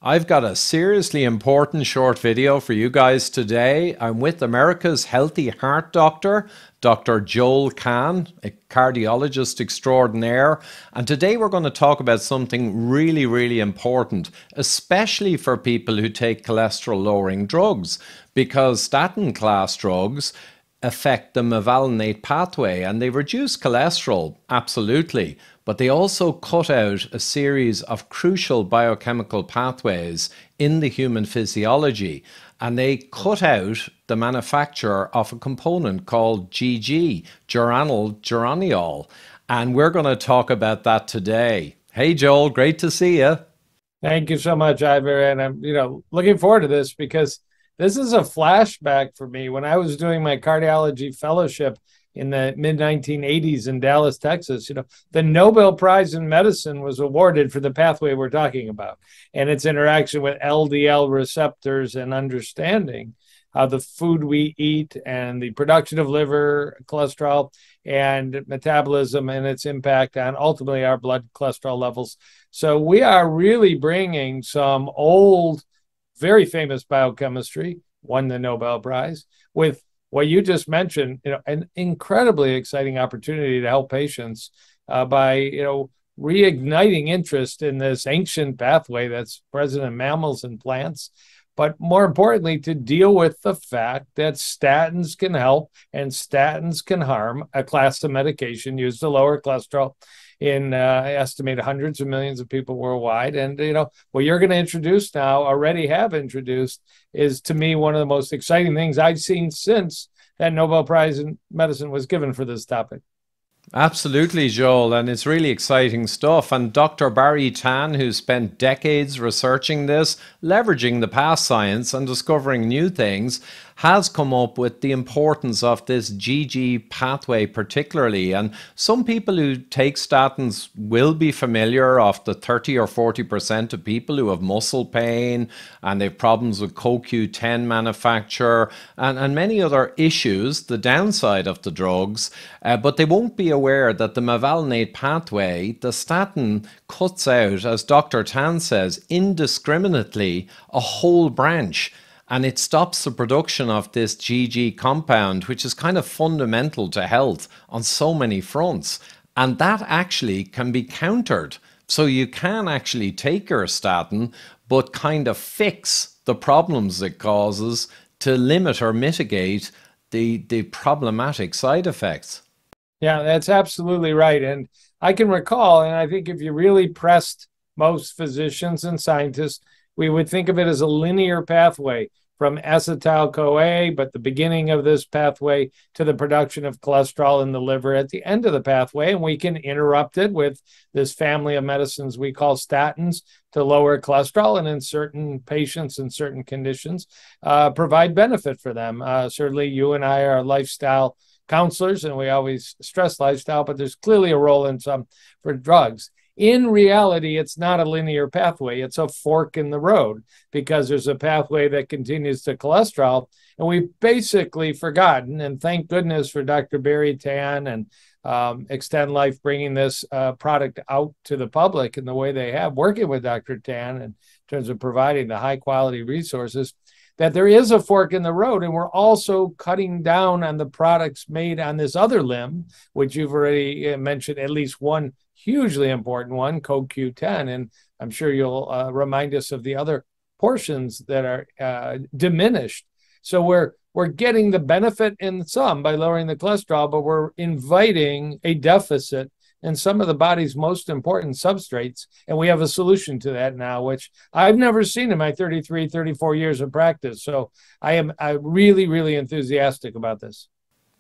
I've got a seriously important short video for you guys today. I'm with America's Healthy Heart Doctor, Dr. Joel Kahn, a cardiologist extraordinaire. And today we're going to talk about something really, really important, especially for people who take cholesterol lowering drugs, because statin class drugs affect the mevalonate pathway and they reduce cholesterol, absolutely, but they also cut out a series of crucial biochemical pathways in the human physiology, and they cut out the manufacture of a component called GG, geranyl. And we're going to talk about that today. Hey Joel, great to see you. Thank you so much, Ivor. And I'm, looking forward to this because this is a flashback for me. When I was doing my cardiology fellowship in the mid 1980s in Dallas, Texas, the Nobel Prize in Medicine was awarded for the pathway we're talking about and its interaction with LDL receptors and understanding how the food we eat and the production of liver cholesterol and metabolism and its impact on ultimately our blood cholesterol levels. So we are really bringing some old, very famous biochemistry, won the Nobel Prize, with what you just mentioned, an incredibly exciting opportunity to help patients by, reigniting interest in this ancient pathway that's present in mammals and plants. But more importantly, to deal with the fact that statins can help and statins can harm, a class of medication used to lower cholesterol in I estimate hundreds of millions of people worldwide. And, what you're going to introduce now, already have introduced, is to me one of the most exciting things I've seen since that Nobel Prize in Medicine was given for this topic. Absolutely, Joel, and it's really exciting stuff. And Dr. Barry Tan, who spent decades researching this, leveraging the past science and discovering new things, has come up with the importance of this GG pathway particularly. And some people who take statins will be familiar of the 30 or 40% of people who have muscle pain and they have problems with CoQ10 manufacture and many other issues, the downside of the drugs, but they won't be aware that the mevalonate pathway, the statin, cuts out, as Dr. Tan says, indiscriminately a whole branch. And it stops the production of this GG compound, which is kind of fundamental to health on so many fronts. And that actually can be countered. So you can actually take your statin, but kind of fix the problems it causes to limit or mitigate the problematic side effects. Yeah, that's absolutely right. And I can recall, and I think if you really pressed most physicians and scientists, we would think of it as a linear pathway from acetyl-CoA, but the beginning of this pathway to the production of cholesterol in the liver at the end of the pathway. And we can interrupt it with this family of medicines we call statins to lower cholesterol, and in certain patients and certain conditions, provide benefit for them. Certainly you and I are lifestyle counselors, and we always stress lifestyle, but there's clearly a role in some for drugs. In reality, it's not a linear pathway. It's a fork in the road because there's a pathway that continues to cholesterol. And we've basically forgotten, and thank goodness for Dr. Barry Tan and Extend Life bringing this product out to the public in the way they have, working with Dr. Tan in terms of providing the high quality resources, that there is a fork in the road. And we're also cutting down on the products made on this other limb, which you've already mentioned, at least one hugely important one, CoQ10. And I'm sure you'll remind us of the other portions that are diminished. So we're getting the benefit in some by lowering the cholesterol, but we're inviting a deficit in some of the body's most important substrates. And we have a solution to that now, which I've never seen in my 33, 34 years of practice. So I'm really, really enthusiastic about this.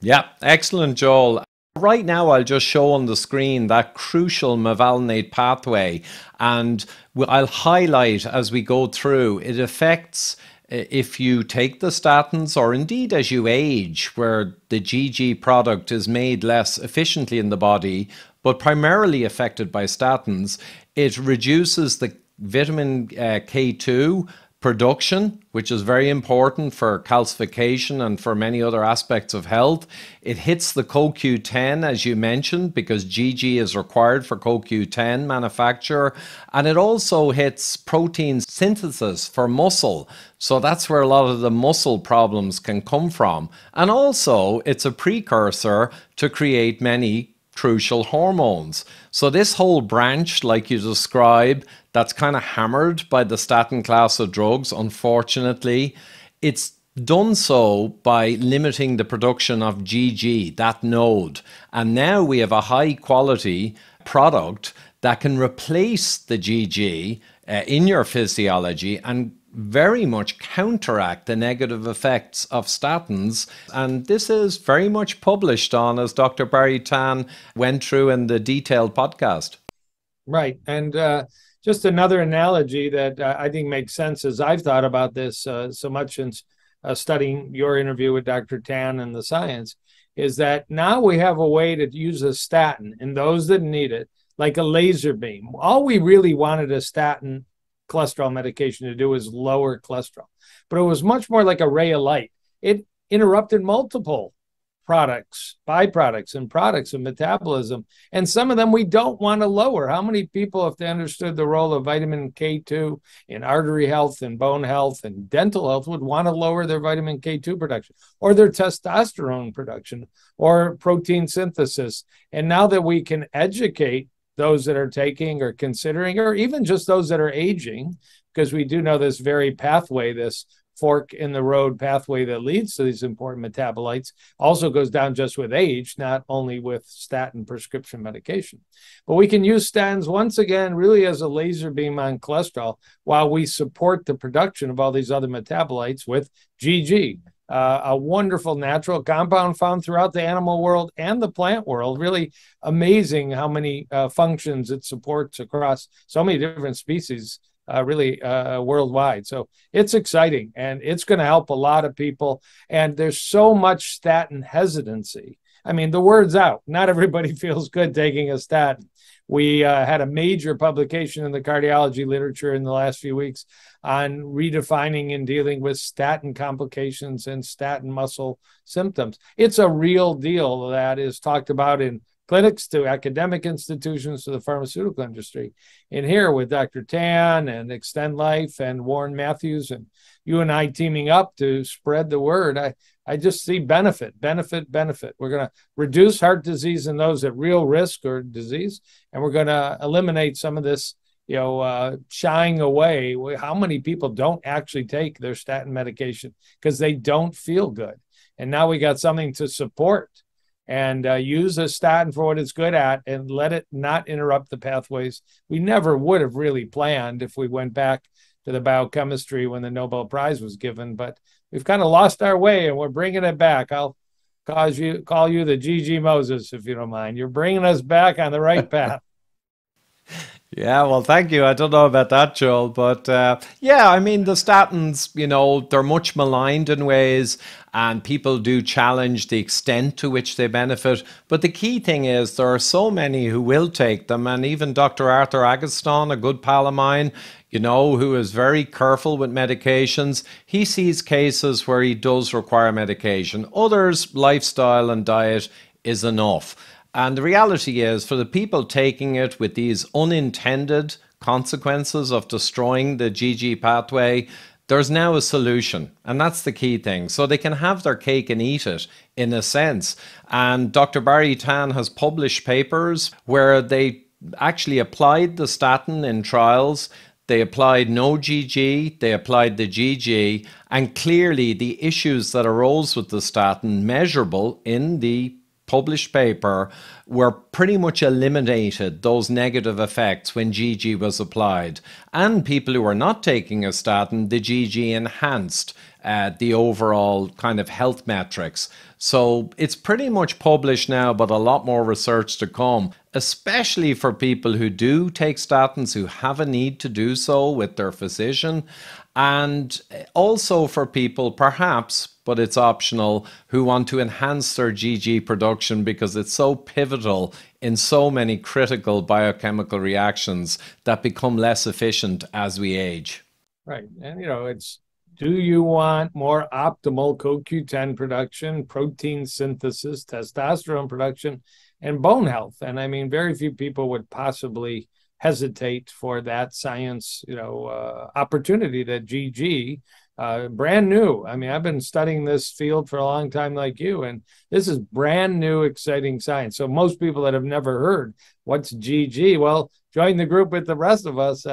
Yeah, excellent, Joel. Right now, I'll just show on the screen that crucial mevalonate pathway, and I'll highlight as we go through. It affects if you take the statins or indeed as you age, where the GG product is made less efficiently in the body, but primarily affected by statins. It reduces the vitamin K2 production, which is very important for calcification and for many other aspects of health. It hits the CoQ10, as you mentioned, because GG is required for CoQ10 manufacture. And it also hits protein synthesis for muscle. So that's where a lot of the muscle problems can come from. And also, it's a precursor to create many crucial hormones. So this whole branch, like you describe, that's kind of hammered by the statin class of drugs, unfortunately, it's done so by limiting the production of GG, that node. And now we have a high quality product that can replace the GG in your physiology and very much counteract the negative effects of statins. And this is very much published on, as Dr. Barry Tan went through in the detailed podcast. Right. And just another analogy that I think makes sense as I've thought about this so much since studying your interview with Dr. Tan and the science, is that now we have a way to use a statin in those that need it, like a laser beam. All we really wanted a statin cholesterol medication to do is lower cholesterol, but it was much more like a ray of light. It interrupted multiple products, byproducts, and products of metabolism, and some of them we don't want to lower. How many people, if they understood the role of vitamin K2 in artery health and bone health and dental health, would want to lower their vitamin K2 production or their testosterone production or protein synthesis? And now that we can educate those that are taking or considering, or even just those that are aging, because we do know this very pathway, this fork in the road pathway that leads to these important metabolites, also goes down just with age, not only with statin prescription medication. But we can use statins once again really as a laser beam on cholesterol while we support the production of all these other metabolites with GG. A wonderful natural compound found throughout the animal world and the plant world. Really amazing how many functions it supports across so many different species, really worldwide. So it's exciting, and it's going to help a lot of people. And there's so much statin hesitancy. I mean, the word's out. Not everybody feels good taking a statin. We had a major publication in the cardiology literature in the last few weeks on redefining and dealing with statin complications and statin muscle symptoms. It's a real deal that is talked about in clinics to academic institutions to the pharmaceutical industry. And here with Dr. Tan and Extend Life and Warren Matthews and you and I teaming up to spread the word, I just see benefit. We're going to reduce heart disease in those at real risk or disease, and we're going to eliminate some of this, shying away. How many people don't actually take their statin medication because they don't feel good? And now we got something to support and use a statin for what it's good at and let it not interrupt the pathways we never would have really planned if we went back to the biochemistry when the Nobel Prize was given. But we've kind of lost our way, and we're bringing it back. I'll call you the GG Moses, if you don't mind. You're bringing us back on the right path. Yeah, well, thank you. I don't know about that, Joel, but yeah, I mean, the statins, they're much maligned in ways, and people do challenge the extent to which they benefit. But the key thing is there are so many who will take them, and even Dr. Arthur Agustin, a good pal of mine, who is very careful with medications, he sees cases where he does require medication. Others, lifestyle and diet is enough. And the reality is, for the people taking it with these unintended consequences of destroying the GG pathway, there's now a solution. And that's the key thing. So they can have their cake and eat it, in a sense. And Dr. Barry Tan has published papers where they actually applied the statin in trials. They applied no GG, they applied the GG, and clearly the issues that arose with the statin, measurable in the published paper, were pretty much eliminated, those negative effects, when GG was applied. And people who were not taking a statin, the GG enhanced the overall kind of health metrics. So it's pretty much published now, but a lot more research to come, especially for people who do take statins, who have a need to do so with their physician. And also for people, perhaps, but it's optional, who want to enhance their GG production because it's so pivotal in so many critical biochemical reactions that become less efficient as we age. Right. And, it's, do you want more optimal CoQ10 production, protein synthesis, testosterone production, and bone health? And I mean, very few people would possibly hesitate for that science, opportunity that GG, brand new. I mean, I've been studying this field for a long time, like you, and this is brand new, exciting science. So most people that have never heard what's GG, well, join the group with the rest of us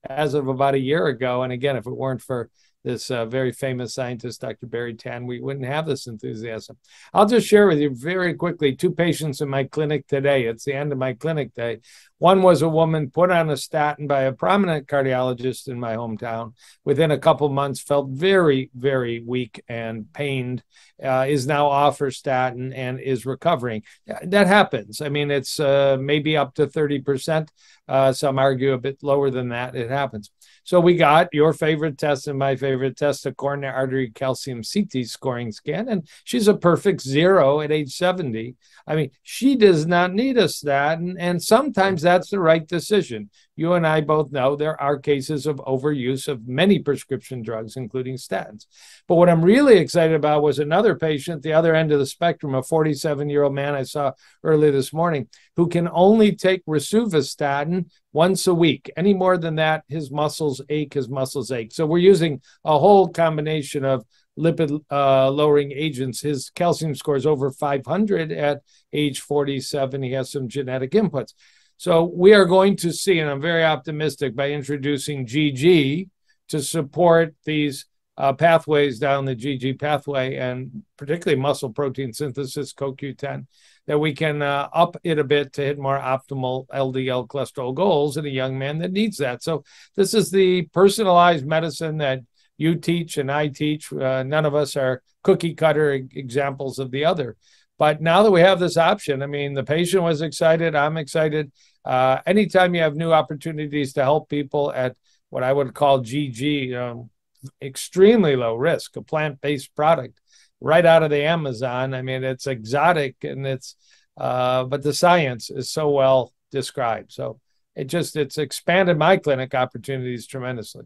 as of about a year ago. And again, if it weren't for this very famous scientist, Dr. Barry Tan, we wouldn't have this enthusiasm. I'll just share with you very quickly 2 patients in my clinic today. It's the end of my clinic day. One was a woman put on a statin by a prominent cardiologist in my hometown. Within a couple months, felt very, very weak and pained, is now off her statin and is recovering. That happens. I mean, it's maybe up to 30%. Some argue a bit lower than that. It happens. So we got your favorite test and my favorite test, a coronary artery calcium CT scoring scan, and she's a perfect 0 at age 70. I mean, she does not need a statin, and sometimes that's the right decision. You and I both know there are cases of overuse of many prescription drugs, including statins. But what I'm really excited about was another patient, the other end of the spectrum, a 47-year-old man I saw early this morning, who can only take rosuvastatin once a week. Any more than that, his muscles ache, So we're using a whole combination of lipid lowering agents. His calcium score is over 500 at age 47. He has some genetic inputs. So we are going to see, and I'm very optimistic, by introducing GG to support these pathways down the GG pathway, and particularly muscle protein synthesis, CoQ10, that we can up it a bit to hit more optimal LDL cholesterol goals in a young man that needs that. So this is the personalized medicine that you teach and I teach. None of us are cookie cutter examples of the other. But now that we have this option, I mean, the patient was excited. I'm excited. Anytime you have new opportunities to help people at what I would call GG, extremely low risk, a plant-based product right out of the Amazon. I mean, it's exotic and but the science is so well described. So it's expanded my clinic opportunities tremendously.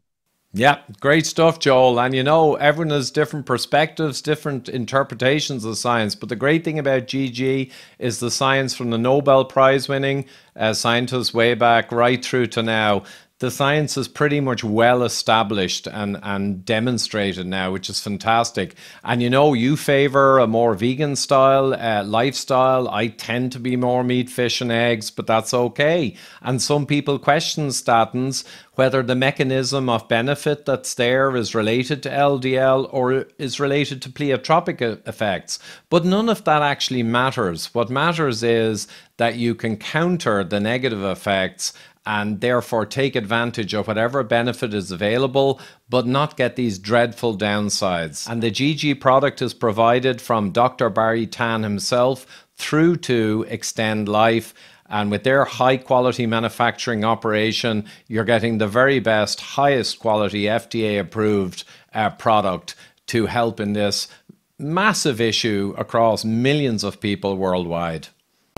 Yeah, great stuff, Joel. And everyone has different perspectives, different interpretations of science. But the great thing about GG is the science from the Nobel Prize winning scientists way back right through to now. The science is pretty much well established and demonstrated now, which is fantastic. And you favor a more vegan style lifestyle. I tend to be more meat, fish, and eggs, but that's okay. And some people question statins, whether the mechanism of benefit that's there is related to LDL or is related to pleiotropic effects. But none of that actually matters. What matters is that you can counter the negative effects and therefore take advantage of whatever benefit is available, but not get these dreadful downsides. And the GG product is provided from Dr. Barry Tan himself through to Extend Life. And with their high quality manufacturing operation, you're getting the very best, highest quality FDA approved product to help in this massive issue across millions of people worldwide.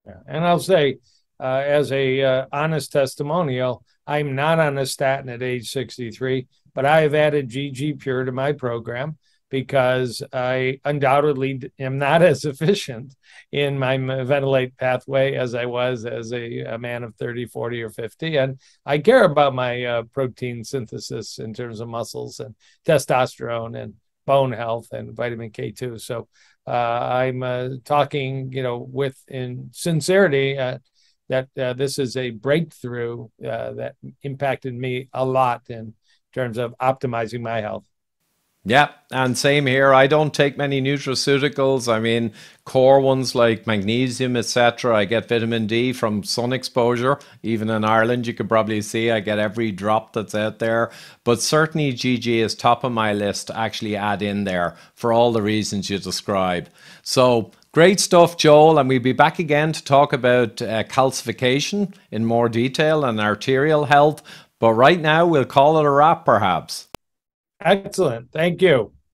Yeah. And I'll say, as a honest testimonial, I'm not on a statin at age 63, but I have added GG Pure to my program because I undoubtedly am not as efficient in my mevalonate pathway as I was as a man of 30, 40, or 50. And I care about my protein synthesis in terms of muscles and testosterone and bone health and vitamin K2. So I'm talking, with in sincerity, that this is a breakthrough that impacted me a lot in terms of optimizing my health. Yeah, and same here. I don't take many nutraceuticals. I mean, core ones like magnesium, etc. I get vitamin D from sun exposure. Even in Ireland, you could probably see I get every drop that's out there. But certainly GG is top of my list to actually add in there for all the reasons you describe. So great stuff, Joel. And we'll be back again to talk about calcification in more detail and arterial health. But right now, we'll call it a wrap, perhaps. Excellent. Thank you.